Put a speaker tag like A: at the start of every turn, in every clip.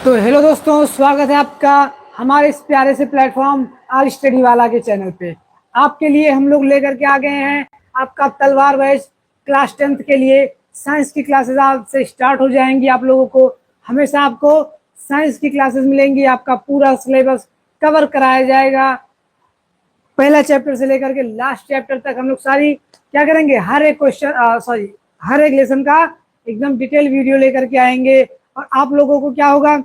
A: तो हेलो दोस्तों, स्वागत है आपका हमारे इस प्यारे से प्लेटफॉर्म आर स्टडी वाला के चैनल पे। आपके लिए हम लोग लेकर के आ गए हैं आपका तलवार बैच क्लास 10th के लिए। साइंस की क्लासेस आज से स्टार्ट हो जाएंगी। आप लोगों को हमेशा आपको साइंस की क्लासेस मिलेंगी। आपका पूरा सिलेबस कवर कराया जाएगा, पहला चैप्टर से लेकर के लास्ट चैप्टर तक। हम लोग सारी क्या करेंगे, हर एक क्वेश्चन हर एक लेसन का एकदम डिटेल वीडियो लेकर के आएंगे। और आप लोगों को क्या होगा,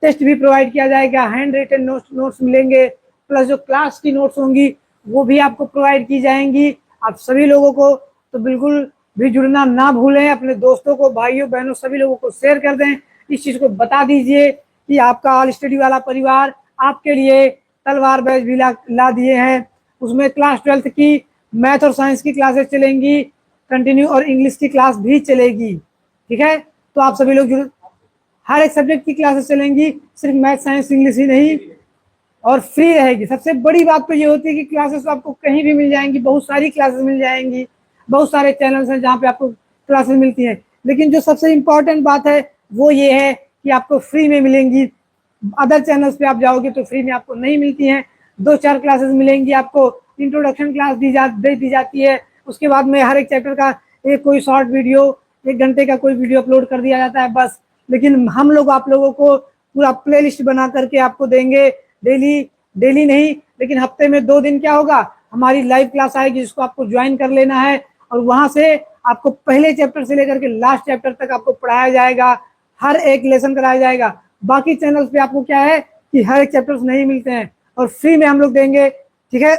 A: टेस्ट भी प्रोवाइड किया जाएगा, हैंड रिटन नोट्स मिलेंगे, प्लस जो क्लास की नोट्स होंगी वो भी आपको प्रोवाइड की जाएंगी। आप सभी लोगों को तो बिल्कुल भी जुड़ना ना भूलें। अपने दोस्तों को, भाइयों बहनों सभी लोगों को शेयर कर दें। इस चीज को बता दीजिए कि आपका ऑल स्टडी वाला परिवार आपके लिए तलवार बैच भी ला दिए हैं। उसमें क्लास 12th की मैथ और साइंस की क्लासेस चलेंगी कंटिन्यू, और इंग्लिश की क्लास भी चलेगी। ठीक है, तो आप सभी लोग हर एक सब्जेक्ट की क्लासेस चलेंगी, सिर्फ मैथ साइंस इंग्लिश ही नहीं, और फ्री रहेगी। सबसे बड़ी बात तो ये होती है कि क्लासेस आपको कहीं भी मिल जाएंगी, बहुत सारी क्लासेस मिल जाएंगी, बहुत सारे चैनल्स हैं जहाँ पे आपको क्लासेस मिलती हैं। लेकिन जो सबसे इम्पोर्टेंट बात है वो ये है कि आपको फ्री में मिलेंगी। अदर चैनल्स पे आप जाओगे तो फ्री में आपको नहीं मिलती हैं। 2-4 क्लासेस मिलेंगी आपको। इंट्रोडक्शन क्लास दे दी जाती है। उसके बाद में हर एक चैप्टर का एक कोई शॉर्ट वीडियो, 1 घंटे का कोई वीडियो अपलोड कर दिया जाता है बस। लेकिन हम लोग आप लोगों को पूरा प्ले लिस्ट बना करके आपको देंगे। डेली नहीं, लेकिन हफ्ते में 2 दिन क्या होगा, हमारी लाइव क्लास आएगी जिसको आपको ज्वाइन कर लेना है। और वहां से आपको पहले चैप्टर से लेकर के लास्ट चैप्टर तक आपको पढ़ाया जाएगा, हर एक लेसन कराया जाएगा। बाकी चैनल्स पे आपको क्या है कि हर एक चैप्टर्स नहीं मिलते हैं, और फ्री में हम लोग देंगे। ठीक है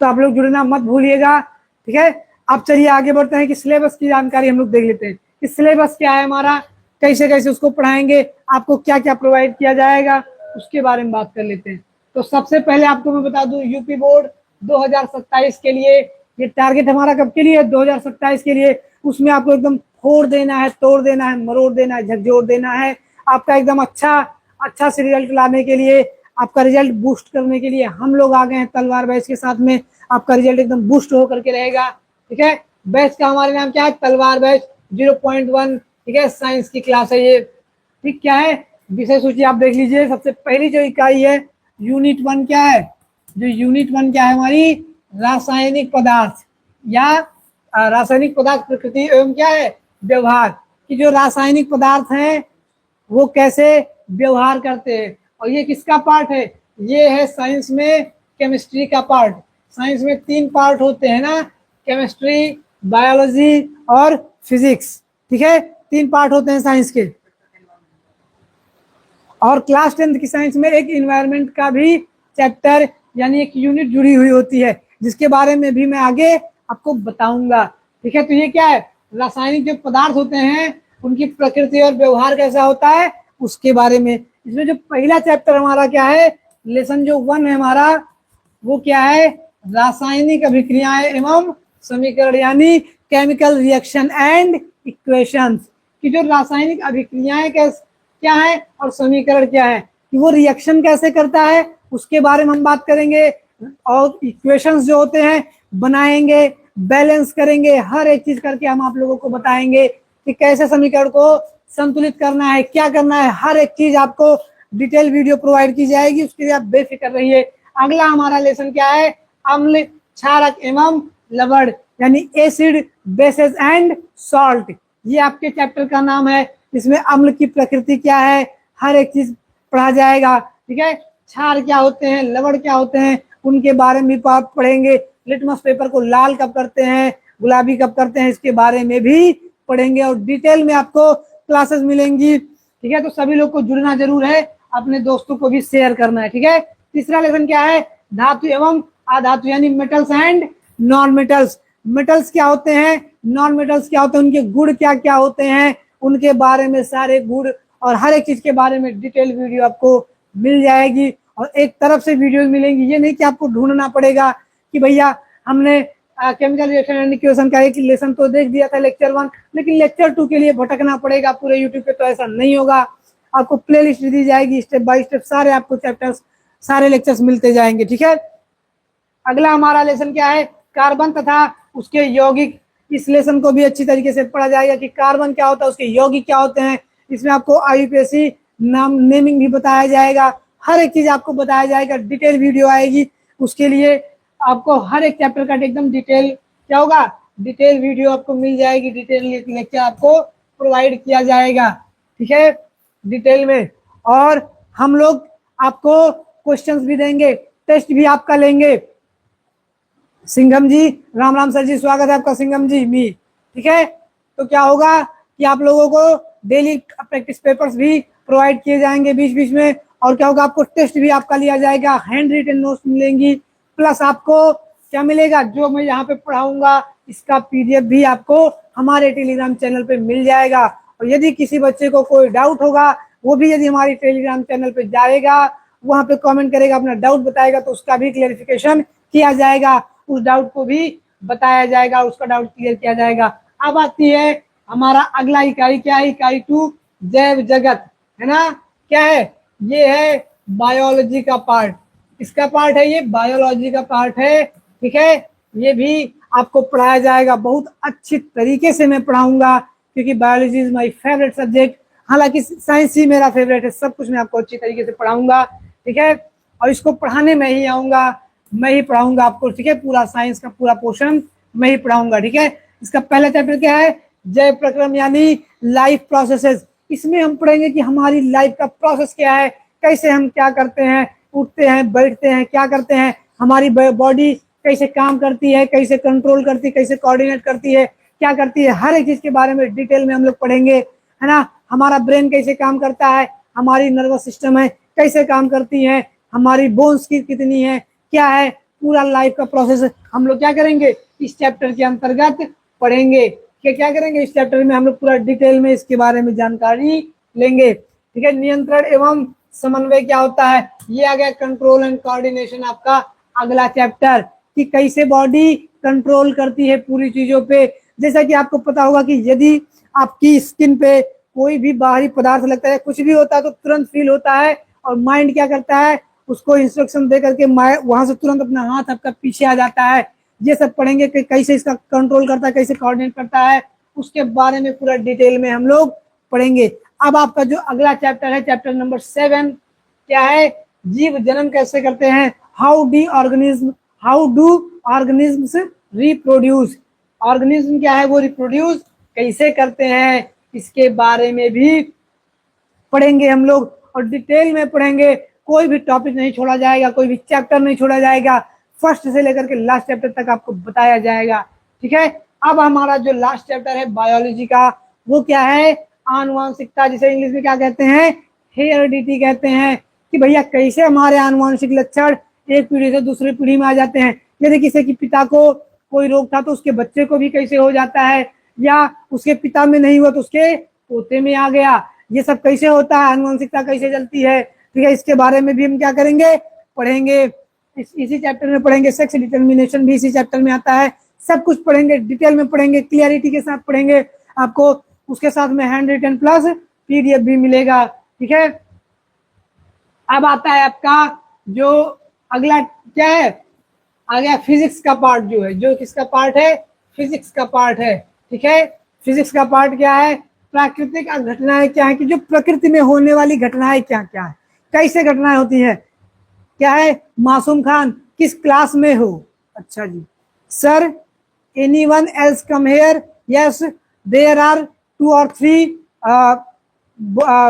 A: तो आप लोग जुड़ना मत भूलिएगा। ठीक है, अब चलिए आगे बढ़ते हैं कि सिलेबस की जानकारी हम लोग देख लेते हैं कि सिलेबस क्या है हमारा, कैसे कैसे उसको पढ़ाएंगे, आपको क्या क्या प्रोवाइड किया जाएगा, उसके बारे में बात कर लेते हैं। तो सबसे पहले आपको मैं बता दूं, यूपी बोर्ड 2027 के लिए ये टारगेट हमारा कब के लिए, 2027 के लिए। उसमें आपको एकदम फोड़ देना है, तोड़ देना है, मरोड़ देना है, झकझोर देना है। आपका एकदम अच्छा से रिजल्ट लाने के लिए, आपका रिजल्ट बूस्ट करने के लिए हम लोग आ गए हैं तलवार बैच के साथ में। आपका रिजल्ट एकदम बूस्ट होकर के रहेगा। ठीक है, बैच का हमारे नाम क्या है, तलवार बैच 0.1। ठीक है, साइंस की क्लास है ये। ठीक, क्या है विषय सूची आप देख लीजिए। सबसे पहली जो इकाई है यूनिट 1 क्या है, जो यूनिट 1 क्या है हमारी, रासायनिक पदार्थ या रासायनिक पदार्थ प्रकृति एवं क्या है व्यवहार। कि जो रासायनिक पदार्थ हैं वो कैसे व्यवहार करते हैं। और ये किसका पार्ट है, ये है साइंस में केमिस्ट्री का पार्ट। साइंस में 3 पार्ट होते हैं ना, केमिस्ट्री, बायोलॉजी और फिजिक्स। ठीक है, 3 पार्ट होते हैं साइंस के। और क्लास 10th की साइंस में एक इन्वायरमेंट का भी चैप्टर यानी एक यूनिट जुड़ी हुई होती है, जिसके बारे में भी मैं आगे आपको बताऊंगा। ठीक है, तो ये क्या है, रासायनिक जो पदार्थ होते हैं उनकी प्रकृति और व्यवहार कैसा होता है उसके बारे में। इसमें जो पहला चैप्टर हमारा क्या है, लेसन जो 1 है हमारा, वो क्या है, रासायनिक अभिक्रियाएं एवं समीकरण यानी केमिकल रिएक्शन एंड इक्वेशंस। कि जो रासायनिक अभिक्रियाएं क्या है और समीकरण क्या है, कि वो रिएक्शन कैसे करता है उसके बारे में हम बात करेंगे। और इक्वेशंस जो होते हैं बनाएंगे, बैलेंस करेंगे, हर एक चीज करके हम आप लोगों को बताएंगे कि कैसे समीकरण को संतुलित करना है, क्या करना है। हर एक चीज आपको डिटेल वीडियो प्रोवाइड की जाएगी, उसके लिए आप बेफिक्र रहिए। अगला हमारा लेसन क्या है, अम्ल, क्षारक एवं लवण यानी एसिड, बेसेस एंड सॉल्ट। ये आपके चैप्टर का नाम है। इसमें अम्ल की प्रकृति क्या है, हर एक चीज पढ़ा जाएगा। ठीक है, क्षार क्या होते हैं, लवण क्या होते हैं, उनके बारे में भी आप पढ़ेंगे। लिटमस पेपर को लाल कब करते हैं, गुलाबी कब करते हैं, इसके बारे में भी पढ़ेंगे। और डिटेल में आपको क्लासेस मिलेंगी। ठीक है, तो सभी लोग को जुड़ना जरूर है, अपने दोस्तों को भी शेयर करना है। ठीक है, तीसरा लेसन क्या है, धातु एवं अधातु यानी metals and non metals. Metals क्या होते हैं, नॉन मेटल्स क्या होते हैं, उनके गुण क्या क्या होते हैं, उनके बारे में सारे गुण और हर एक चीज के बारे में डिटेल वीडियो आपको मिल जाएगी। और एक तरफ से वीडियो मिलेंगी, ये नहीं कि आपको ढूंढना पड़ेगा कि भैया हमने केमिकल रिएक्शन एंड इक्वेशन का एक लेसन तो देख दिया था लेक्चर 1, लेकिन लेक्चर 2 के लिए भटकना पड़ेगा पूरे यूट्यूब पे, तो ऐसा नहीं होगा। आपको प्ले लिस्ट दी जाएगी, स्टेप बाय स्टेप सारे आपको चैप्टर्स, सारे लेक्चर्स मिलते जाएंगे। ठीक है, अगला हमारा लेसन क्या है, कार्बन तथा उसके यौगिक। इस लेसन को भी अच्छी तरीके से पढ़ा जाएगा कि कार्बन क्या होता है, उसके यौगिक क्या होते हैं, इसमें आपको IUPAC नाम नेमिंग भी बताया जाएगा, हर एक चीज आपको बताया जाएगा, डिटेल वीडियो आएगी। उसके लिए आपको हर एक चैप्टर का एकदम डिटेल क्या होगा, डिटेल वीडियो आपको मिल जाएगी, डिटेल लेक्चर आपको प्रोवाइड किया जाएगा, ठीक है, डिटेल में। और हम लोग आपको क्वेश्चंस भी देंगे, टेस्ट भी आपका लेंगे। सिंघम जी, राम राम सर जी, स्वागत है आपका सिंघम जी मी, ठीक है। तो क्या होगा कि आप लोगों को डेली प्रैक्टिस पेपर्स भी प्रोवाइड किए जाएंगे बीच बीच में, और क्या होगा, आपको टेस्ट भी आपका लिया जाएगा, हैंड रिटन नोट्स मिलेंगी, प्लस आपको क्या मिलेगा, जो मैं यहाँ पे पढ़ाऊंगा इसका PDF भी आपको हमारे टेलीग्राम चैनल पे मिल जाएगा। और यदि किसी बच्चे को कोई डाउट होगा, वो भी यदि हमारी टेलीग्राम चैनल पे जाएगा, वहां पे कमेंट करेगा, अपना डाउट बताएगा, तो उसका भी क्लेरिफिकेशन किया जाएगा, उस डाउट को भी बताया जाएगा, उसका डाउट क्लियर किया जाएगा। अब आती है हमारा अगला इकाई, क्या है, इकाई 2 जैव जगत, है ना। क्या है, ये है बायोलॉजी का पार्ट, इसका पार्ट है, ये बायोलॉजी का पार्ट है, ठीक है। ये भी आपको पढ़ाया जाएगा, बहुत अच्छी तरीके से मैं पढ़ाऊंगा, क्योंकि biology is my favourite subject. हालांकि साइंस ही मेरा फेवरेट है, सब कुछ मैं आपको अच्छी तरीके से पढ़ाऊंगा, ठीक है। और इसको पढ़ाने में ही आऊंगा, मैं ही पढ़ाऊंगा आपको, ठीक है, पूरा साइंस का पूरा पोर्शन मैं ही पढ़ाऊंगा, ठीक है। इसका पहला चैप्टर क्या है, जैव प्रक्रम यानी लाइफ प्रोसेसेस। इसमें हम पढ़ेंगे कि हमारी लाइफ का प्रोसेस क्या है, कैसे हम क्या करते हैं, उठते हैं, बैठते हैं, क्या करते हैं, हमारी बॉडी कैसे काम करती है, कैसे कंट्रोल करती है, कैसे कोऑर्डिनेट करती है, क्या करती है, हर एक चीज के बारे में डिटेल में हम लोग पढ़ेंगे, है ना। हमारा ब्रेन कैसे काम करता है, हमारी नर्वस सिस्टम है कैसे काम करती है, हमारी बोन्स की कितनी है, क्या है, पूरा लाइफ का प्रोसेस हम लोग क्या करेंगे इस चैप्टर के अंतर्गत पढ़ेंगे। क्या करेंगे इस चैप्टर में, हम लोग पूरा डिटेल में इसके बारे में जानकारी लेंगे, ठीक है। नियंत्रण एवं समन्वय क्या होता है, ये आ गया कंट्रोल एंड कोऑर्डिनेशन, आपका अगला चैप्टर, कि कैसे बॉडी कंट्रोल करती है पूरी चीजों पे। जैसा कि आपको पता होगा कि यदि आपकी स्किन पे कोई भी बाहरी पदार्थ लगता है, कुछ भी होता है, तो तुरंत फील होता है, और माइंड क्या करता है, उसको इंस्ट्रक्शन दे करके वहां से तुरंत अपना हाथ आपका पीछे आ जाता है। ये सब पढ़ेंगे कि कैसे इसका कंट्रोल करता है, कैसे कोऑर्डिनेट करता है, उसके बारे में पूरा डिटेल में हम लोग पढ़ेंगे। अब आपका जो अगला चैप्टर है, चैप्टर नंबर 7, क्या है, जीव जन्म कैसे करते हैं, how do organisms reproduce. Organism क्या है, वो रिप्रोड्यूस कैसे करते हैं, इसके बारे में भी पढ़ेंगे हम लोग, और डिटेल में पढ़ेंगे, कोई भी टॉपिक नहीं छोड़ा जाएगा, कोई भी चैप्टर नहीं छोड़ा जाएगा, फर्स्ट से लेकर के लास्ट चैप्टर तक आपको बताया जाएगा, ठीक है। अब हमारा जो लास्ट चैप्टर है बायोलॉजी का, वो क्या है, आनुवांशिकता, जिसे इंग्लिश में क्या कहते हैं, हेरिडिटी कहते हैं, कि भैया कैसे हमारे आनुवांशिक लक्षण एक पीढ़ी से दूसरी पीढ़ी में आ जाते हैं। यदि किसी के पिता को कोई रोग था तो उसके बच्चे को भी कैसे हो जाता है, या उसके पिता में नहीं हुआ तो उसके पोते में आ गया, ये सब कैसे होता है, आनुवंशिकता कैसे चलती है, ठीक है। इसके बारे में भी हम क्या करेंगे, पढ़ेंगे, इसी चैप्टर में पढ़ेंगे। सेक्स डिटर्मिनेशन भी इसी चैप्टर में आता है, सब कुछ पढ़ेंगे, डिटेल में पढ़ेंगे, क्लियरिटी के साथ पढ़ेंगे, आपको उसके साथ में हैंड रिटन प्लस PDF भी मिलेगा, ठीक है। अब आता है आपका जो अगला क्या है, आ गया फिजिक्स का पार्ट, जो है, जो किसका पार्ट है, फिजिक्स का पार्ट है, ठीक है। फिजिक्स का पार्ट क्या है, प्राकृतिक घटनाएं क्या है, कि जो प्रकृति में होने वाली घटनाएं क्या क्या है, कैसे घटनाएं होती है, क्या है। मासूम खान किस क्लास में हो, अच्छा जी, sir anyone else come here, yes there are 2 or 3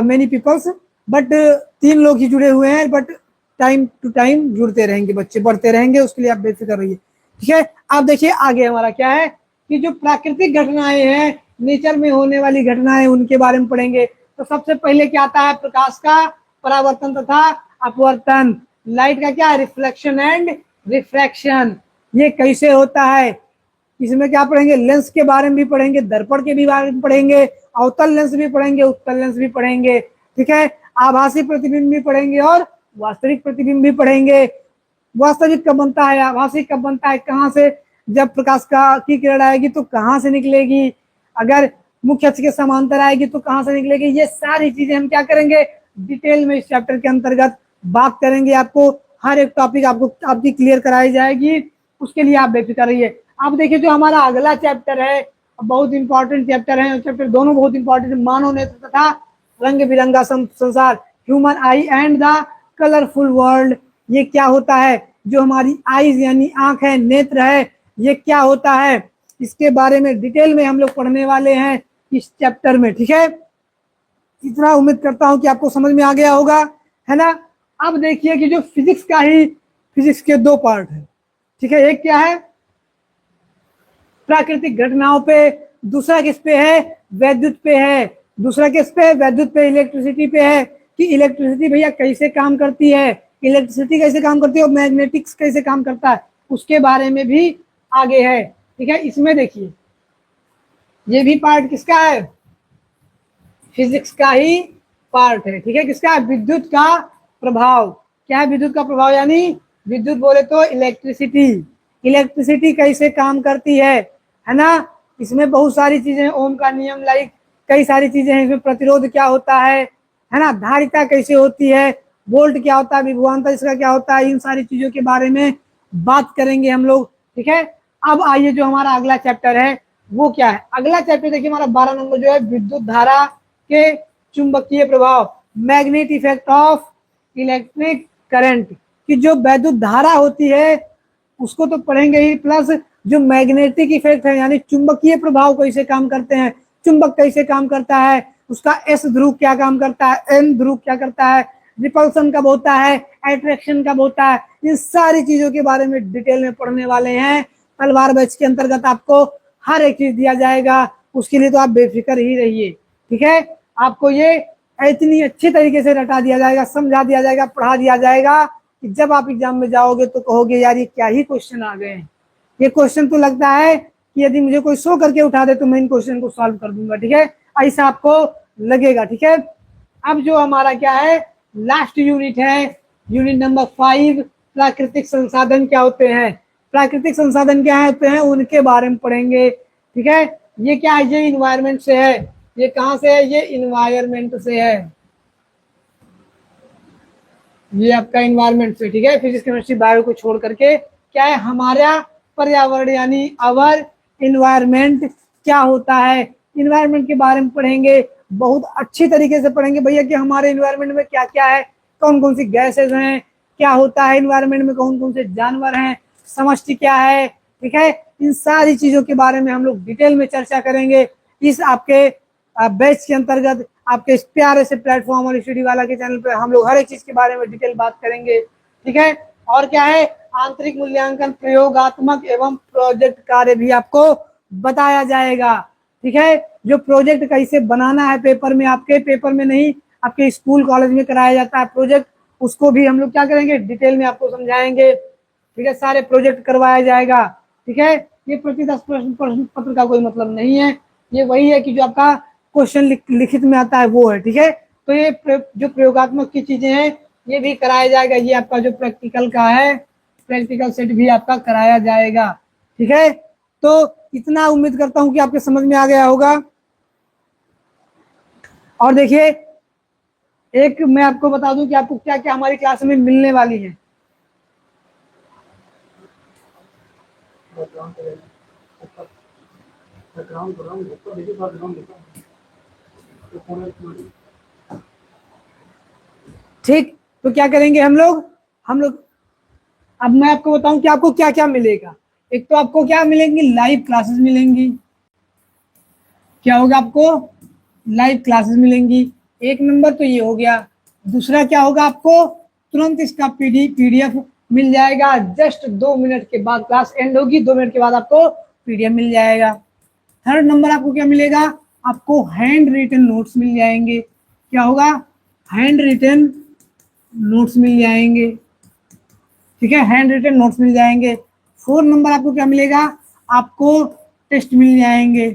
A: many peoples, but 3 लोग ही जुड़े हुए हैं, बट टाइम टू टाइम जुड़ते रहेंगे, बच्चे बढ़ते रहेंगे, उसके लिए आप बेफिक्र रहिए, ठीक है। आप देखिए आगे हमारा क्या है, कि जो प्राकृतिक घटनाएं हैं, नेचर में होने वाली घटनाएं, उनके बारे में पढ़ेंगे। तो सबसे पहले क्या आता है, प्रकाश का परावर्तन तथा अपवर्तन, लाइट का क्या है, रिफ्लेक्शन एंड रिफ्रैक्शन, ये कैसे होता है। इसमें क्या पढ़ेंगे, लेंस के बारे में भी पढ़ेंगे, दर्पण के भी बारे में पढ़ेंगे, अवतल लेंस भी पढ़ेंगे, उत्तल लेंस भी पढ़ेंगे, ठीक है। आभासी प्रतिबिंब भी पढ़ेंगे और वास्तविक प्रतिबिंब भी पढ़ेंगे। वास्तविक कब बनता है, आभासी कब बनता है, कहाँ से, जब प्रकाश की किरण आएगी तो कहाँ से निकलेगी, अगर मुख्य अक्ष के समांतर आएगी तो कहाँ से निकलेगी, ये सारी चीजें हम क्या करेंगे, डिटेल में इस चैप्टर के अंतर्गत बात करेंगे। आपको हर एक टॉपिक आपकी क्लियर कराई जाएगी, उसके लिए आप बेफिक्र रहिए। आप देखिए जो हमारा अगला चैप्टर है, बहुत इंपॉर्टेंट चैप्टर है, चैप्टर दोनों बहुत इंपॉर्टेंट है, मानव नेत्र तथा रंग बिरंगा संसार, human I and the colourful world, ये क्या होता है, जो हमारी आईज यानी आंख है, नेत्र है, ये क्या होता है, इसके बारे में डिटेल में हम लोग पढ़ने वाले हैं इस चैप्टर में। ठीक है, इतना उम्मीद करता हूं कि आपको समझ में आ गया होगा, है ना। अब देखिए कि जो फिजिक्स के दो पार्ट है। ठीक है, एक क्या है प्राकृतिक घटनाओं पे, दूसरा किस पे है, वैद्युत पे है। दूसरा किस पे, वैद्युत पे, इलेक्ट्रिसिटी पे है कि इलेक्ट्रिसिटी भैया कैसे काम करती है, इलेक्ट्रिसिटी कैसे काम करती है और मैग्नेटिक्स कैसे काम करता है, उसके बारे में भी आगे है। ठीक है, इसमें देखिए ये भी पार्ट किसका है, फिजिक्स का ही पार्ट है। ठीक है, किसका, विद्युत का प्रभाव। क्या है विद्युत का प्रभाव, यानी विद्युत बोले तो इलेक्ट्रिसिटी, इलेक्ट्रिसिटी कैसे काम करती है ना। इसमें बहुत सारी चीजें, ओम का नियम लाइक कई सारी चीजें हैं। इसमें प्रतिरोध क्या होता है ना, धारिता कैसे होती है, वोल्ट क्या होता है, विभवांतर इसका क्या होता है, इन सारी चीजों के बारे में बात करेंगे हम लोग। ठीक है, अब आइए जो हमारा अगला चैप्टर है वो क्या है। अगला चैप्टर देखिए हमारा 12 नंबर जो है, विद्युत धारा के चुंबकीय प्रभाव, magnet effect of electric current, कि जो वैद्युत धारा होती है उसको तो पढ़ेंगे ही, प्लस जो मैग्नेटिक इफेक्ट है यानी चुंबकीय प्रभाव कैसे काम करते हैं, चुंबक कैसे काम करता है, उसका एस ध्रुव क्या काम करता है, एन ध्रुव क्या करता है, रिपल्सन कब होता है, अट्रैक्शन कब होता है, इन सारी चीजों के बारे में डिटेल में पढ़ने वाले हैं। तलवार बैच के अंतर्गत आपको हर एक चीज दिया जाएगा, उसके लिए तो आप बेफिक्र ही रहिए। ठीक है, आपको ये इतनी अच्छी तरीके से रटा दिया जाएगा, समझा दिया जाएगा, पढ़ा दिया जाएगा कि जब आप एग्जाम में जाओगे तो कहोगे यार ये क्या ही क्वेश्चन आ गए हैं। ये क्वेश्चन तो लगता है कि यदि मुझे कोई शो करके उठा दे तो मैं इन क्वेश्चन को सॉल्व कर दूंगा। ठीक है, ऐसा आपको लगेगा। ठीक है, अब जो हमारा क्या है लास्ट यूनिट है, यूनिट नंबर 5, प्राकृतिक संसाधन क्या होते हैं। प्राकृतिक संसाधन क्या होते हैं उनके बारे में पढ़ेंगे। ठीक है, ये क्या है, ये इन्वायरमेंट से है, ये कहां से है, ये इन्वायरमेंट से है, ये आपका इन्वायरमेंट से। ठीक है, फिजिक्स केमिस्ट्री बायो को छोड़ करके क्या है हमारा पर्यावरण यानी अवर इन्वायरमेंट क्या होता है, इन्वायरमेंट के बारे में पढ़ेंगे, बहुत अच्छी तरीके से पढ़ेंगे भैया कि हमारे इन्वायरमेंट में क्या क्या है, कौन कौन सी गैसेज हैं, क्या होता है इन्वायरमेंट में, कौन कौन से जानवर हैं, समष्टि क्या है। ठीक है, इन सारी चीजों के बारे में हम लोग डिटेल में चर्चा करेंगे इस आपके बैच के अंतर्गत। आपके इस प्यारे से प्लेटफॉर्म और स्टडी वाला के चैनल पे हम लोग हर एक चीज के बारे में डिटेल बात करेंगे। ठीक है, और क्या है आंतरिक मूल्यांकन, प्रयोगात्मक एवं प्रोजेक्ट कार्य भी आपको बताया जाएगा। ठीक है, जो प्रोजेक्ट कैसे बनाना है पेपर में, आपके पेपर में नहीं आपके स्कूल कॉलेज में कराया जाता है प्रोजेक्ट, उसको भी हम लोग क्या करेंगे डिटेल में आपको समझाएंगे। ठीक है, सारे प्रोजेक्ट करवाया जाएगा। ठीक है, ये प्रति 10 प्रश्न पत्र का कोई मतलब नहीं है, ये वही है कि जो आपका क्वेश्चन लिखित में आता है वो है। ठीक है, तो ये जो प्रयोगात्मक की चीजें हैं ये भी कराया जाएगा, ये आपका जो प्रैक्टिकल का है प्रैक्टिकल सेट भी आपका कराया जाएगा। ठीक है, तो इतना उम्मीद करता हूं कि आपके समझ में आ गया होगा। और देखिए एक मैं आपको बता दूं कि आपको क्या क्या हमारी क्लास में मिलने वाली है। ठीक, तो क्या करेंगे हम लोग अब मैं आपको बताऊं कि आपको क्या क्या मिलेगा। एक तो आपको क्या मिलेंगी, लाइव क्लासेस मिलेंगी। क्या होगा, आपको लाइव क्लासेस मिलेंगी, एक नंबर तो ये हो गया। दूसरा क्या होगा, आपको तुरंत इसका पीडीएफ मिल जाएगा, जस्ट 2 मिनट के बाद क्लास एंड होगी, 2 मिनट के बाद आपको पीडीएफ मिल जाएगा। थर्ड नंबर आपको क्या मिलेगा, आपको हैंड रिटन नोट्स मिल जाएंगे। क्या होगा, हैंड रिटन नोट्स मिल जाएंगे। ठीक है, हैंड रिटन नोट्स मिल जाएंगे। 4 नंबर आपको क्या मिलेगा, आपको टेस्ट मिल जाएंगे।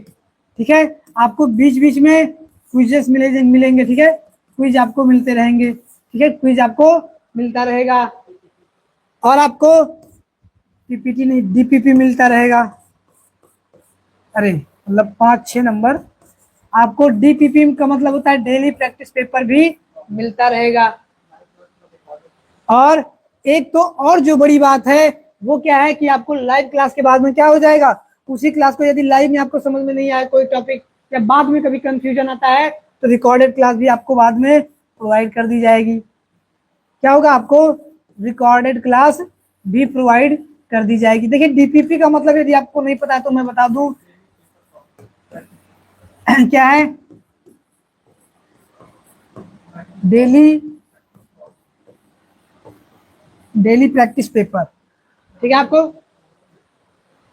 A: ठीक है, आपको बीच बीच में क्विजेस मिलेंगे। ठीक है, क्विज आपको मिलते रहेंगे। ठीक है, क्विज आपको मिलता रहेगा और आपको पीपीटी नहीं डीपीपी मिलता रहेगा। अरे मतलब 5-6 नंबर आपको डीपीपी का मतलब होता है डेली प्रैक्टिस पेपर भी मिलता रहेगा। और एक तो और जो बड़ी बात है वो क्या है कि आपको लाइव क्लास के बाद में क्या हो जाएगा, उसी क्लास को यदि लाइव में आपको समझ में नहीं आया कोई टॉपिक या बाद में कभी कंफ्यूजन आता है तो रिकॉर्डेड क्लास भी आपको बाद में प्रोवाइड कर दी जाएगी। क्या होगा, आपको रिकॉर्डेड क्लास भी प्रोवाइड कर दी जाएगी। देखिए डीपीपी का मतलब यदि आपको नहीं पता है तो मैं बता दूं क्या है, डेली प्रैक्टिस पेपर, ठीक है आपको,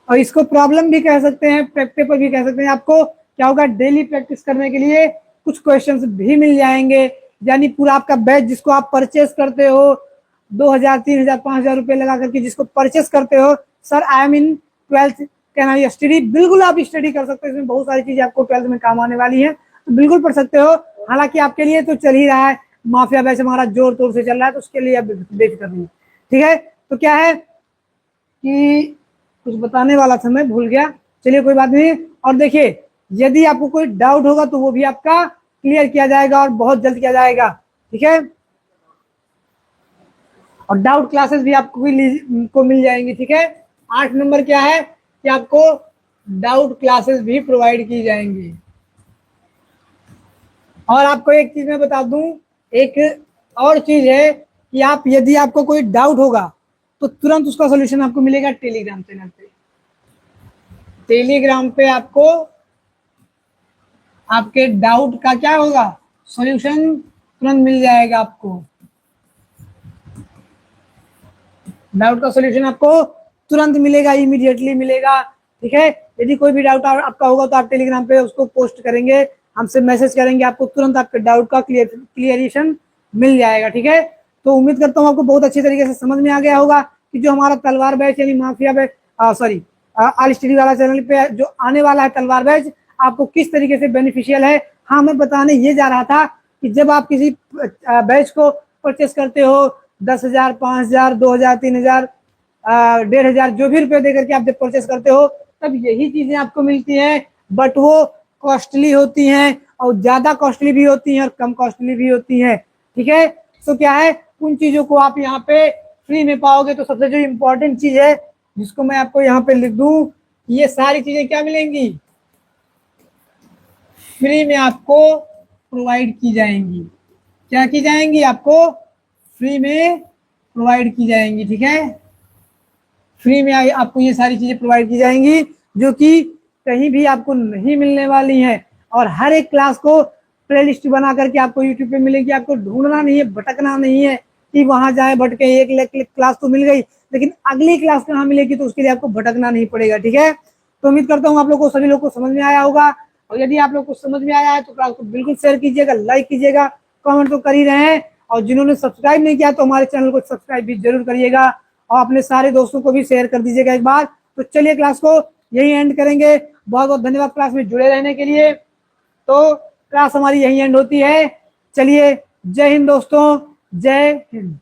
A: और इसको प्रॉब्लम भी कह सकते हैं, पेपर भी कह सकते हैं। आपको क्या होगा, डेली प्रैक्टिस करने के लिए कुछ क्वेश्चंस भी मिल जाएंगे, यानी पूरा आपका बैच जिसको आप परचेस करते हो 2000 3000 5000 रुपए लगा करके जिसको परचेस करते हो, sir I am in 12th can I study, बिल्कुल आप स्टडी कर सकते हो। इसमें बहुत सारी चीजें आपको 12th में काम आने वाली है, तो बिल्कुल पढ़ सकते हो। हालांकि आपके लिए तो चल ही रहा है, माफिया बैच हमारा जोर तोड़ से चल रहा है, तो उसके लिए आप बेफिक्र नहीं, ठीक है। तो क्या है कि कुछ बताने वाला था मैं भूल गया, चलिए कोई बात नहीं। और देखिए यदि आपको कोई डाउट होगा तो वो भी आपका क्लियर किया जाएगा और बहुत जल्द किया जाएगा, ठीक है। और डाउट क्लासेस भी आपको मिल जाएंगी, ठीक है। 8 नंबर क्या है कि आपको डाउट क्लासेस भी प्रोवाइड की जाएंगी। और आपको एक चीज मैं बता दूं, एक और चीज है कि आप यदि आपको कोई डाउट होगा तो तुरंत उसका सॉल्यूशन आपको मिलेगा टेलीग्राम चैनल पे। टेलीग्राम पे आपको आपके डाउट का क्या होगा, सॉल्यूशन तुरंत मिल जाएगा आपको। डाउट का सॉल्यूशन आपको तुरंत मिलेगा, इमीडिएटली मिलेगा, ठीक है। यदि कोई भी डाउट आपका होगा तो आप टेलीग्राम पे उसको पोस्ट करेंगे, हमसे मैसेज करेंगे, आपको तुरंत आपके डाउट का क्लियरेशन मिल जाएगा, ठीक है। तो उम्मीद करता हूँ आपको बहुत अच्छी तरीके से समझ में आ गया होगा कि जो हमारा तलवार बैच यानी mafia batch sorry all study वाला चैनल पे जो आने वाला है तलवार बैच, आपको किस तरीके से बेनिफिशियल है। हाँ, मैं बताने ये जा रहा था कि जब आप किसी बैच को परचेस करते हो 10,000 5,000 2,000 3,000 1,500 जो भी रुपए देकर के आप जब परचेस करते हो तब यही चीजें आपको मिलती हैं, बट वो कॉस्टली होती हैं और ज्यादा कॉस्टली भी होती हैं और कम कॉस्टली भी होती हैं, ठीक है। तो क्या है, उन चीजों को आप यहाँ पे फ्री में पाओगे। तो सबसे जो इम्पोर्टेंट चीज है जिसको मैं आपको यहाँ पे लिख दूं, ये सारी चीजें क्या मिलेंगी, फ्री में आपको प्रोवाइड की जाएंगी। क्या की जाएंगी, आपको फ्री में प्रोवाइड की जाएंगी, ठीक है। फ्री में आपको ये सारी चीजें प्रोवाइड की जाएंगी जो कि कहीं भी आपको नहीं मिलने वाली हैं। और हर एक क्लास को प्लेलिस्ट बना करके आपको यूट्यूब पे मिलेगी, आपको ढूंढना नहीं है, भटकना नहीं है कि वहां जाए भटके। एक क्लास तो मिल गई लेकिन अगली क्लास कहाँ मिलेगी, तो उसके लिए आपको भटकना नहीं पड़ेगा, ठीक है। तो उम्मीद करता हूँ आप लोग को सभी लोग को समझ में आया होगा। और यदि आप लोग को समझ में आया है तो क्लास को बिल्कुल शेयर कीजिएगा, लाइक कीजिएगा, कमेंट तो कर ही रहे हैं। और जिन्होंने सब्सक्राइब नहीं किया तो हमारे चैनल को सब्सक्राइब भी जरूर करिएगा और अपने सारे दोस्तों को भी शेयर कर दीजिएगा एक बार। तो चलिए क्लास को यही एंड करेंगे। बहुत बहुत धन्यवाद क्लास में जुड़े रहने के लिए। तो क्लास हमारी यही एंड होती है। चलिए, जय हिंद दोस्तों, जय हिंद।